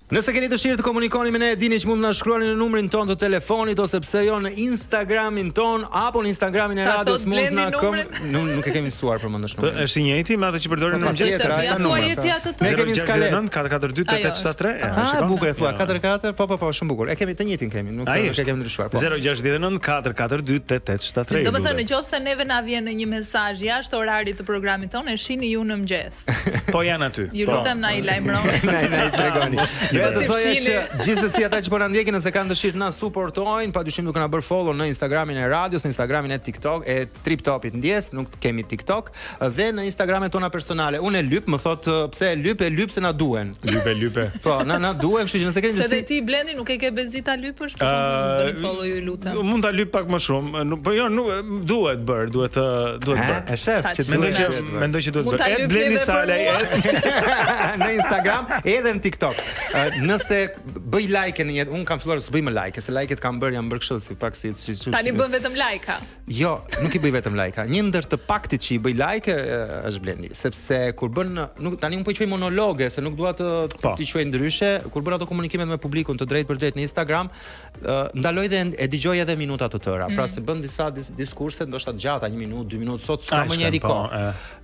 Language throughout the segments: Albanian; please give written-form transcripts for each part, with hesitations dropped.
Nëse keni dëshirë të komunikoni me ne, dini që mund të na shkruani në numrin ton të telefonit ose pse jo në Instagramin ton apo në Instagramin e radios mund na nuk e kemi mësuar për mëndesh numrin. Është i njëjti me atë që përdorin në mëngjes. Ne kemi skalet 442-873. Bukur e thua 44, po, shumë bukur. E kemi të njëjtin kemi, nuk e kemi ndryshuar. 069-442-873. Domethënë nëse neve na vjen një mesazh jashtë orarit të programit tonë, e shihni ju në mëngjes. Po janë aty. Ju lutem na i lajmëroni. Na i tregoni. Të thoya që gjithsesi ata që po na ndjekin nëse kanë dëshirë na suportojnë, padyshim duke na bërë follow në Instagramin e radios, në Instagramin e TikTok, e Trip Topit ndjes, nuk kemi TikTok, dhe në Instagramet tona personale. Unë e lyp, më thot pse e lyp se na duhen. Lype. Po, na duhen, kështu që nëse keni dëshirë. Se ti Blendi nuk e ke bezita lypësh, për shembull, bëni follow ju lutem. Mund ta lyp pak më shumë, po jo, nuk duhet bër, duhet bër. E shef që mendoj që duhet bër. Blendi Salaj në Instagram edhe në TikTok. Nëse bëj like në jetë, un kam filluar të bëj më like, se like-et kam bërë, jam bërë kështu si pak si tani bën vetëm like-a. Jo, nuk i bëj vetëm like-a. Një ndër të paktit që i bëj like është Blendi, sepse kur bën tani un po i quaj monologe, se nuk dua të t'i quaj ndryshe, kur bën ato komunikimet me publikun të drejtë për drejtë në Instagram, ndaloj dhe e dëgjoj edhe minuta të tëra. Pra se bën disa diskurse ndoshta të gjata, 1 minutë, 2 minutë, sot s'ka më njëri kohë.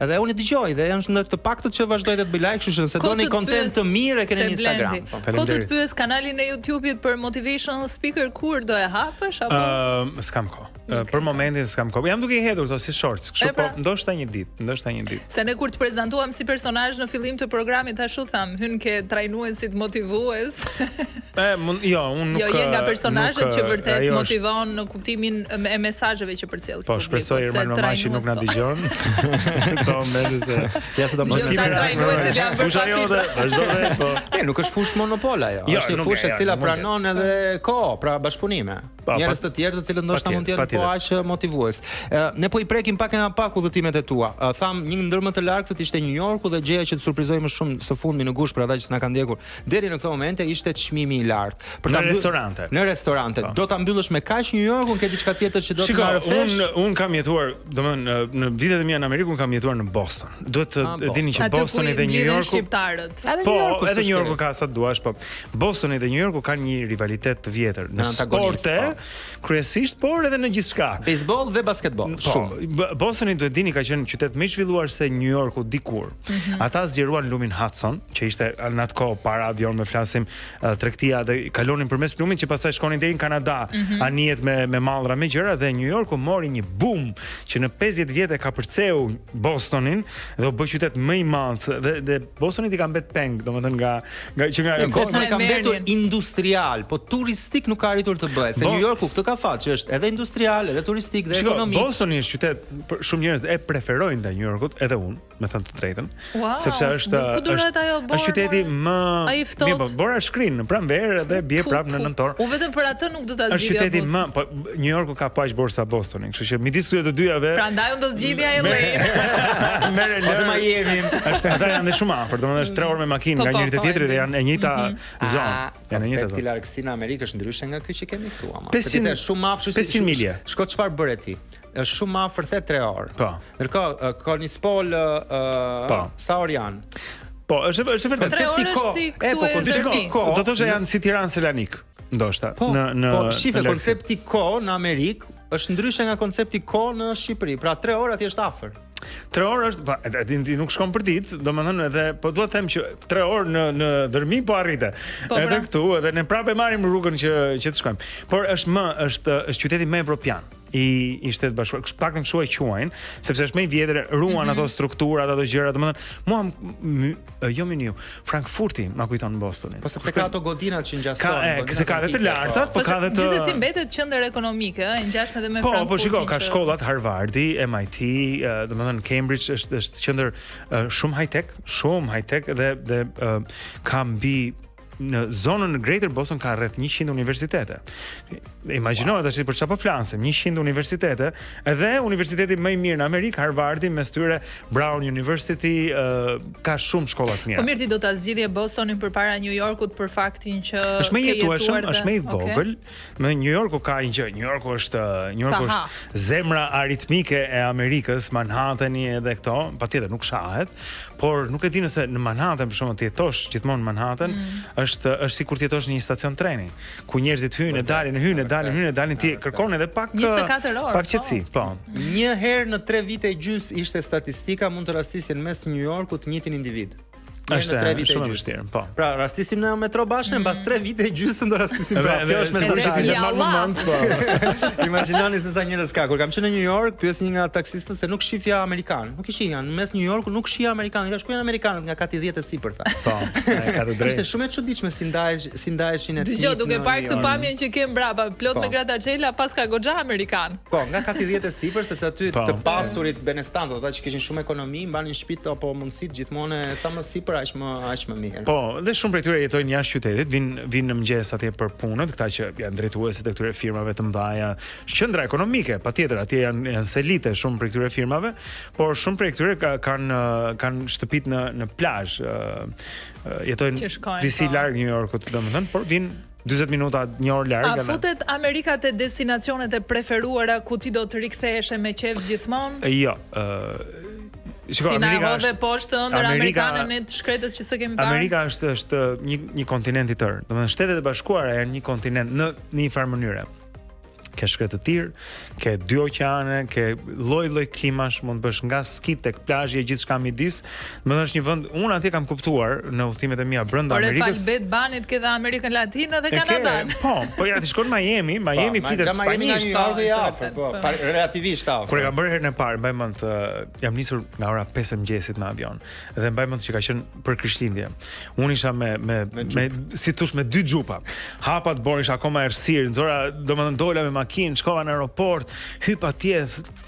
Edhe unë i dëgjoj dhe janë ndër të paktët që vazhdoj të bëj like, kështu që nëse doni content të mirë e keni në Instagram. Po të pyes kanalin e YouTube-it për motivational speaker kur do e hapësh apo? S'kam kohë. Për momentin s'kam kohë. Jam duke i hedhur si shorts, kështu po ndoshta një ditë. Se ne kur të prezantuam si personazh në fillim të programit ashtu tham, hyn ke trajnuesit motivues. Jo, unë nuk. Jo, je nga personazhet që vërtet motivon në kuptimin e mesazheve që përcjell. Po, shpresoj Erman Mamashi nuk na dëgjon. Po, mendoj se ja se do mos nuk është fush monopol ajo. Është një fushë e cila pranon edhe kohë, pra bashkëpunime. Njerëz të tjerë të cilët ndoshta mund të jenë po aq motivues. Ne po i prekim pak udhëtimet e tua. Tham një ndër më të largët ishte New Yorku dhe gjëja që të surprizoi më shumë së fundmi në gush për ata që s'na kanë ndjekur deri në këtë moment ishte çmimi i lartë. Për ta restorante. Në restorante. Do ta mbyllësh me kaq New Yorkun, ke diçka tjetër që do të marrë fesh? Un kam jetuar, domethënë në vitet e mia në Amerikun kam jetuar në Boston. Duhet të dini që Bostoni dhe New Yorku Po, edhe New Yorku ka sa duash, po. Bostoni dhe New Yorku kanë një rivalitet të vjetër në sporte, kryesisht, por edhe në gjithçka. Baseball dhe basketball. Shumë. Bostoni duhet dini ka qenë qytet më i zhvilluar se New Yorku dikur. Ata zgjeruan lumin Hudson, që ishte në atë kohë para avion me flasim tregtia dhe kalonin përmes lumit që pastaj shkonin deri në Kanada, anijet me mallra me gjëra dhe New Yorku mori një boom që në 50 vjet e ka përceu Bostonin dhe u bë qytet më i madh dhe Bostoni i ka mbet peng, domethënë nga Bostoni ka mbetur industrial, po turistik nuk ka arritur të bëhet. Se New Yorku këtë ka fat që është edhe industrial, edhe turistik dhe ekonomik. Bostoni është qytet shumë njerëz e preferojnë ndaj New Yorkut, edhe unë, me thënë të drejtën, sepse është qyteti më mirë, po bora shkrin në pranverë dhe bie prapë në nëntor. U vetëm për atë nuk do ta zgjidhja. Është qyteti më, po New Yorku ka paq borë sa Bostoni, kështu që midis këtyre të dyjave. Prandaj unë do zgjidhja LA. Ose Miami. Ata janë shumë afër, domethënë është 3 orë me makinë nga njëri te tjetri dhe janë e njëjta zonë. Janë e njëjta zonë. Largësia në Amerikë është ndryshe nga kjo që kemi këtu ama. 500 shumë afër 500 milje. Shko çfarë bëre ti? Është shumë afër the 3 orë. Po. Ndërkohë Kornispol sa orë janë? Po, është vërtet koncepti kohë. Do të thoshë janë si Tiranë Selanik, ndoshta në Po, shife koncepti kohë në Amerikë është ndryshe nga koncepti kohë në Shqipëri. Pra 3 orë aty është afër. 3 orë është, nuk shkon për ditë, domethënë edhe po dua të them që 3 orë në dërmi po arrite. Edhe këtu, edhe ne prapë marrim rrugën që të shkojmë. Por është qyteti më evropian i Shtetit Bashkuar. Paktën kështu e quajnë, sepse është më i vjetër, ruan ato strukturat, ato gjëra, domethënë jo menu. Frankfurti ma kujton Bostonin. Po sepse ka ato godinat që ngjason, se ka edhe të lartat, po ka edhe të gjithsesi mbetet qendër ekonomike, ë, ngjashme edhe me Frankfurtin. Po shiko, ka shkollat Harvardi, MIT, domethënë Cambridge është qendër shumë high-tech dhe ka mbi në zonën në Greater Boston ka rreth 100 universitete. Imagjino tash për çfarë po flasim, 100 universitete, edhe universiteti më i mirë në Amerikë, Harvardi, mes tyre Brown University, ka shumë shkolla të mira. Po mirë, ti do ta zgjidhje Bostonin përpara New Yorkut për faktin që është më jetueshëm, është më i vogël. Në New Yorku ka një gjë, New Yorku është zemra aritmike e Amerikës, Manhattani edhe këto, patjetër nuk shahet, por nuk e di nëse në Manhattan për shembull të jetosh gjithmonë në Manhattan, është sikur të jetosh në një stacion treni, ku njerëzit hyjnë e dalin, ti kërkon edhe pak 24 orë. Pak qetësi, po. Një herë në 3 vite e gjys ishte statistika mund të rastisjen mes New Yorkut të njëjtin individ. Është 3 vite shumë e e gjys. vështirë, po. Pra, rastisim në metro bashkë, mbas 3 vite e gjys do rastisim prapë. Kjo është me mesazhi të marrë moment, po. Imagjinoni se sa njerëz ka. Kur kam qenë në New York, pyes një nga taksistët se nuk shifja amerikan. Nuk i shihja. Në mes New Yorkut nuk shihja amerikan. Thash ku janë amerikanët nga kati 10 e sipër tha. Po, ka të drejtë. Ishte shumë e çuditshme si ndaheshin e Dgjoj, duke parë këtë pamjen që kem brapa, plot me grattaciela, pas ka goxha amerikan. Po, nga kati 10 e sipër sepse aty të pasurit benestantët, ata që kishin shumë ekonomi, mbanin shtëpitë apo mundësitë gjithmonë sa më sipër aq më mirë. Po, dhe shumë prej tyre jetojnë jashtë qytetit, vinë në mëngjes atje për punët, këta që janë drejtuesit e këtyre firmave të mëdha, qendra ekonomike, patjetër, atje janë selite shumë prej këtyre firmave, por shumë prej këtyre kanë shtëpitë në plazh, jetojnë disi larg New Yorkut, domethënë, por vinë 40 minuta, një orë larg. A futet Amerika te destinacionet e preferuara ku ti do të rikthehesh me qejf gjithmonë? Jo, Shiko, Amerika është poshtë ndër amerikanën e të shkretët që s'e kemi parë. Amerika është një kontinent i tërë. Domethënë Shtetet e Bashkuara janë një kontinent në një farë mënyre. Ke shkretë të tirë, ke 2 oqeane, ke lloj-lloj klimash, mund të bësh nga ski tek plazhi e gjithçka midis. Domethënë është një vend, unë atje kam kuptuar në udhëtimet e mia brenda Amerikës. Por fal banit ke dhe Amerikën Latinë dhe Kanadan. Po ja ti shkon Miami flitet spanjisht, po, relativisht afër. Kur e kam bërë herën e parë, mbaj mend, jam nisur nga ora 5 e mëngjesit me avion. Dhe mbaj mend që ka qenë për Krishtlindje. Unë isha me si thosh me 2 xhupa. Hapa të borë isha akoma errësir, nxora, domethënë dola me makinë, shkova në aeroport, hyp atje,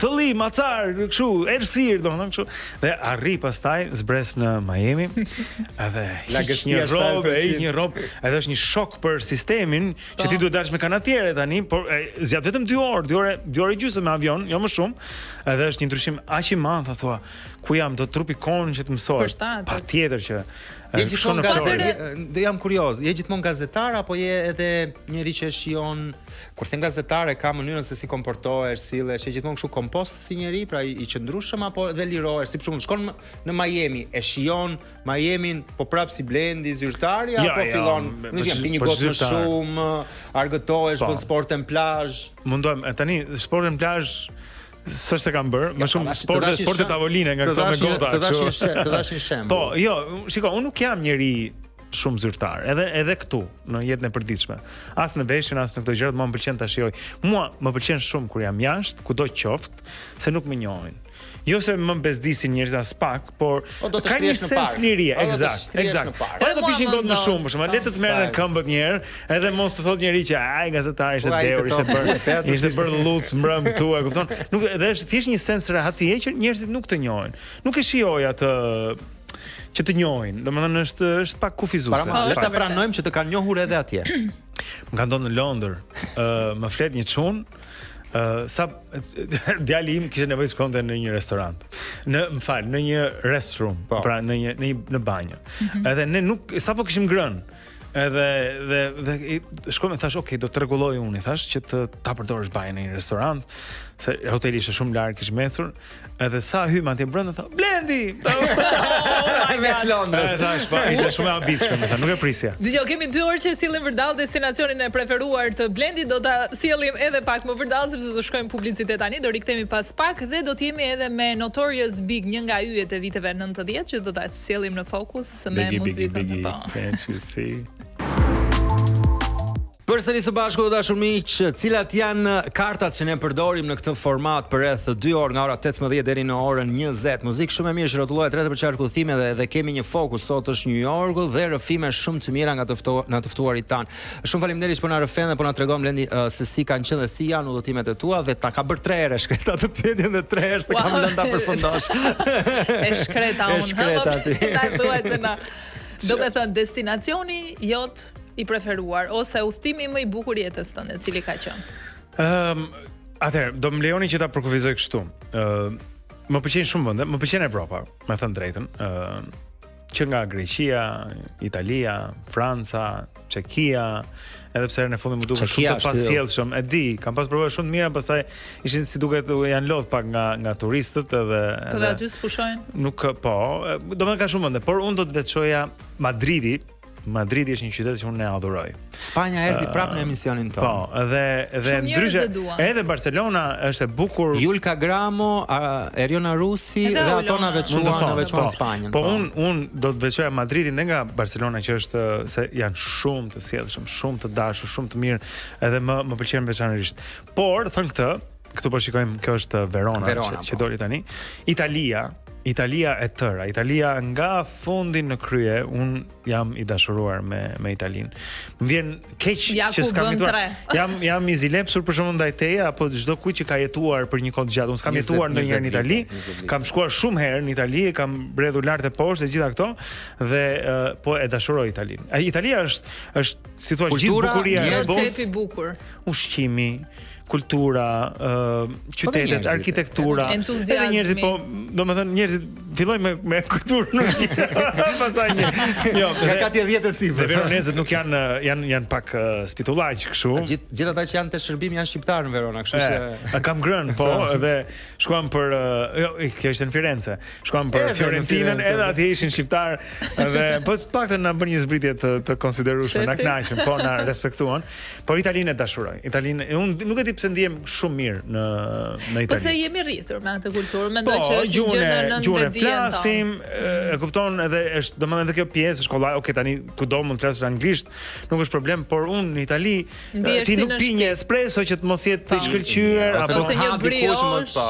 thëlli, macar, kështu, errësir, domethënë kështu. Dhe arri pastaj zbres në Miami. Edhe një rrobë, edhe është një shok për sistemin, që ti duhet dalësh me kanatiere tani, por zgjat vetëm 2 orë gjysmë me avion, jo më shumë. Edhe është një ndryshim aq i madh, thua, ku jam, do trupi kon që të mësoj. Patjetër që do jam kurioz, je gjithmonë gazetar apo je edhe njëri që shijon, kur them gazetar e ka mënyrën se si komportohesh, sillesh, je gjithmonë kështu kompost si njeri, pra i qëndrueshëm apo edhe lirohesh, si për shembull shkon në Miami, e shijon Miamin po prap si Blendi, zyrtari apo fillon, një gotë më shumë, argëtohesh, bën sporte në plazh. Mundohem tani sporte në plazh s'është se kam bërë, më shumë sporte tavoline nga këto me gota. Të dash një shembull. Po, jo, shiko, unë nuk jam njeri shumë zyrtar, edhe këtu në jetën e përditshme. As në veshjen, as në këto gjërat, më pëlqen ta shijoj. Mua më pëlqen shumë kur jam jashtë, kudo qoftë, se nuk më njohin. Jo se më bezdisin njerëzit as pak, por ka një sens lirie, eksakt. Po do pishin gotë më shumë, për shembull, le të të merren këmbët një herë, edhe mos të thotë njëri që ai gazetari ishte deur, ishte bërë luc mbrëm këtu, e kupton? Nuk, edhe është thjesht një sens rehatie që njerëzit nuk të njohin. Nuk e shijoj atë që të njohin. Domethënë është pak kufizuese. Le ta pranojmë që të kanë njohur edhe atje. Më ka ndodhur në Londër, më flet një çun. Sa djali im kishte nevojë shkonte në një restorant. Në një restroom, pra në banjë. Edhe ne nuk sapo kishim ngrënë. Edhe shkoj me thash, okay, do të rregulloj unë, thash që ta përdorësh banjën në një restorant, se hoteli ishte shumë larg, kishim ecur, edhe sa hym atje brenda tha, Blendi. Mes Londrës. Thash, po, ishte shumë e habitshme, më tha, nuk e prisja. Dgjoj, kemi 2 orë që sillim vërdall destinacionin e preferuar të Blendit, do ta sjellim edhe pak më vërdall sepse do shkojmë publicitet tani, do rikthehemi pas pak dhe do të jemi edhe me Notorious Big, një nga yjet e viteve 90 që do ta sjellim në fokus me muzikën. Përsëri së bashku të dashur miq, cilat janë kartat që ne përdorim në këtë format për rreth 2 orë nga ora 18 deri në orën 20. Muzikë shumë e mirë që rrotullohet rreth për qarku thime dhe kemi një fokus sot është New Yorku dhe rrëfime shumë të mira nga të ftuarit tan. Shumë faleminderit që po na rrëfen dhe po na tregon Blendi se si kanë qenë dhe si janë udhëtimet e tua dhe ta ka bërë 3 herë shkreta të pyetjen dhe 3 herë të kam lënë ta përfundosh. E shkreta unë. Na thuaj se na. Do të thënë destinacioni jot i preferuar ose udhëtimi më i bukur jetës tënde, cili ka qenë? Atëherë, do më lejoni që ta përkufizoj kështu. Më pëlqejnë shumë vende, më pëlqen Evropa, me thënë drejtën. Që nga Greqia, Italia, Franca, Çekia, edhe pse në fund më duket shumë të pasjellshëm. E di, kam pas provuar shumë të mira, pastaj ishin si duket janë lodh pak nga turistët edhe aty s'pushojnë. Nuk po, domethënë ka shumë vende, por unë do të veçoja Madridi. Madridi është një qytet që unë e adhuroj. Spanja erdhi prapë në emisionin tonë. Po, edhe ndryshe edhe Barcelona është e bukur. Julka Gramo, Eriona Rusi dhe Atona veçuan Spanjën. Po unë do të veçoja Madridin nga Barcelona që është se janë shumë të sjellshëm, shumë të dashur, shumë të mirë, edhe më pëlqen veçanërisht. Por thënë këtë, këtu po shikojmë, kjo është Verona që doli tani. Italia e tëra, Italia nga fundi në krye, unë jam i dashuruar me Italinë. Më vjen keq që s'kam jetuar. Jam i zilepsur për shembull ndaj teje apo çdo kujt që ka jetuar për një kohë të gjatë. Unë s'kam jetuar ndonjëherë në Itali, kam shkuar shumë herë në Itali, kam mbredhur lart e poshtë e gjitha këto dhe po e dashuroj Italinë. Italia është si thua gjithë bukuria e botës. Ushqimi, kultura, qytetet, arkitektura, edhe njerëzit, po, domethënë njerëzit fillojnë me kulturën pastaj ka 10 sipër. Veronezët nuk janë pak spitullaq kështu. Gjithë ata që janë te shërbimi janë shqiptarë në Verona, kështu që kam grënë, po, edhe shkuam për kjo ishte në Firenze. Shkuam për Fiorentinën, edhe atje ishin shqiptar, edhe po të paktën na bën një zbritje të konsiderueshme, na kënaqën, po na respektuan. Por Italinë e dashuroj. Italinë, unë nuk e di pse ndihem shumë mirë në Itali. Po se jemi rritur me atë kulturë, mendoj që është një gjë në nëntëdijën. Flasim, e kupton, edhe është domethënë edhe kjo pjesë shkollare, okay, tani kudo mund të flasësh anglisht, nuk është problem, por unë në Itali ti nuk pi një espresso që të mos jetë të shkëlqyer apo një brioche.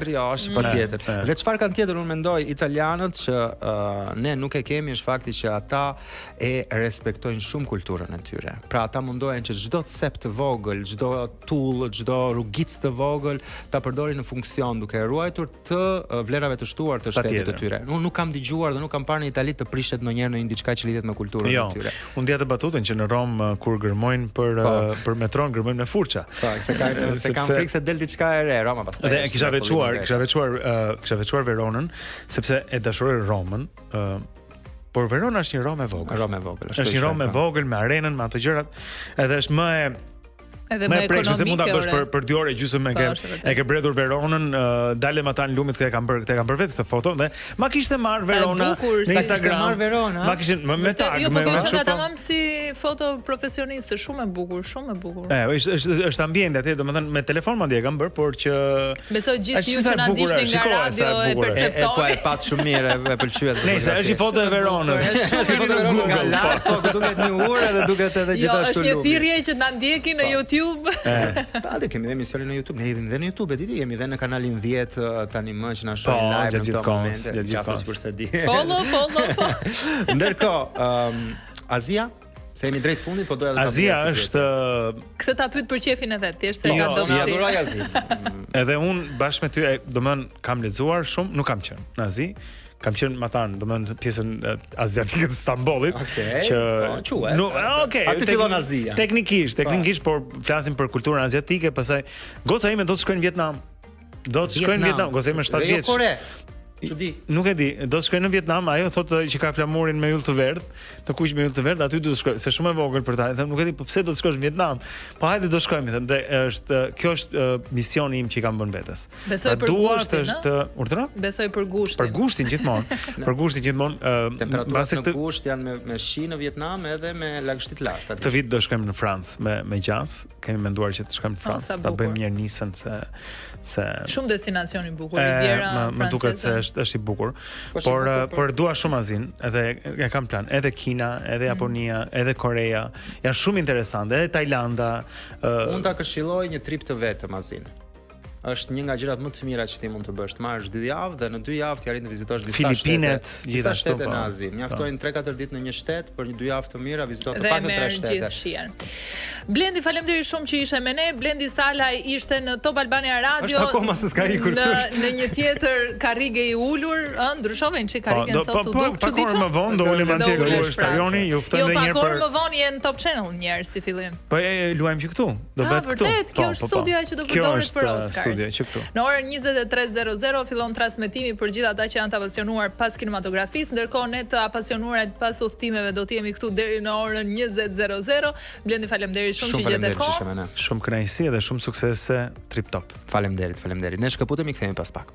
Brioche patjetër. Dhe çfarë kanë tjetër, unë mendoj italianët që ne nuk e kemi është fakti që ata e respektojnë shumë kulturën e tyre. Pra ata mundohen që çdo cep të vogël, çdo tull, çdo rrugicë të vogël ta përdorin në funksion duke ruajtur të vlerave të shtuar të shtetit të tyre. Unë nuk kam dëgjuar dhe nuk kam parë në Itali të prishet ndonjëherë në diçka që lidhet me kulturën e tyre. Unë dia të batutën që në Rom kur gërmojnë për metron gërmojnë me furça. Po, se kanë frikë se del diçka e re, Roma pastaj. Dhe kisha veçuar Veronën sepse e dashuroj Romën. Por Verona është një Romë e vogël. Është një Romë e vogël me arenën, me ato gjërat, edhe është më e prekshme se mund ta bësh për 2 orë gjysmë e ke bredhur Veronën, dalem ata në lumit që e kam bërë vetë këtë foto dhe ma kishte marr Verona në Instagram. Ma kishin me tag me kështu tamam si foto profesioniste, shumë e bukur. Është ambienti aty, domethënë me telefon mandje e kam bërë, por që besoj gjithë ju që na ndiqni nga radio e perceptoni. Po e pat shumë mirë, e pëlqyet. Nëse është një foto e Veronës. Është një foto e Veronës nga lart, po duket një urë dhe duket edhe gjithashtu lumi. Është një thirrje që na ndjekin në YouTube. Pa, dhe kemi dhe emisionin në YouTube, ne jemi dhe në YouTube, jemi dhe në kanalin 10 tani më që na shohin live në këto momente. Gjatë sipërse di. Follow. Ndërkohë, Azia, se jemi drejt fundit, po doja të ta Azia është këtë ta pyet për qefin e vet, thjesht se ka dëmë. Ja adoroj Azinë. Edhe un bashkë me ty, domethënë kam lexuar shumë, nuk kam qenë në Azi. Kam qenë matan, domethënë pjesën aziatike të Stambollit, që aty fillon Azia. Teknikisht, por flasim për kulturën aziatike, pastaj goca ime do të shkojnë në Vietnam. Goca ime 7 vjeç. Jo Kore. Çudi. Nuk e di, do të shkoj në Vietnam, ajo thotë që ka flamurin me yll të verdh, të kuq me yll të verdh, aty do të shkoj, se shumë e vogël për ta. Them, nuk e di po pse do të shkosh në Vietnam. Po hajde do shkojmë, them, kjo është misioni im që kam bën vetes. Besoj për gushtin, urdhëro? Besoj për gushtin. Për gushtin gjithmonë. Temperaturat në gusht janë me shi në Vietnam edhe me lagështi të larta. Këtë vit do shkojmë në Francë me gjaz. Kemi menduar që të shkojmë në Francë, ta bëjmë një nisën se shumë destinacion i bukur, Riviera franceze. Më duket se është i bukur. Por dua shumë Azin, edhe e kam plan, edhe Kina, edhe Japonia, edhe Korea. Janë shumë interesante, edhe Tajlanda. Unë ta këshilloj një trip të vetëm Azin. Është një nga gjërat më të mira që ti mund të bësh, të marrësh 2 javë dhe në 2 javë ti arrin të vizitosh disa shtete në Azi. Mjaftojnë 3-4 ditë në një shtet për një 2 javë të mira, vizito të paktën 3 shtete. Blendi, faleminderit shumë që ishe me ne. Blendi Salaj ishte në Top Albania Radio. Është akoma se s'ka ikur në një tjetër karrige i ulur, ndryshojnë që karrigen sot u duk çuditshëm. Po më vonë do ulem atje ku është stadioni, ju ftoj edhe një herë për. Jo, më vonë je në Top Channel njerëz si fillim. Po e luajmë që këtu, do bëhet këtu. Vërtet, kjo është studioja që do përdoret për Oscar. Në orën 23:00 fillon transmetimi për gjithë ata që janë të apasionuar pas kinematografisë, ndërkohë ne të apasionuar pas udhëtimeve do të jemi këtu deri në orën 20:00. Blendi, faleminderit shumë që jete kohë. Shumë kënaqësi dhe shumë suksese Trip Top. Faleminderit. Ne shkëputemi, kthehemi pas pak.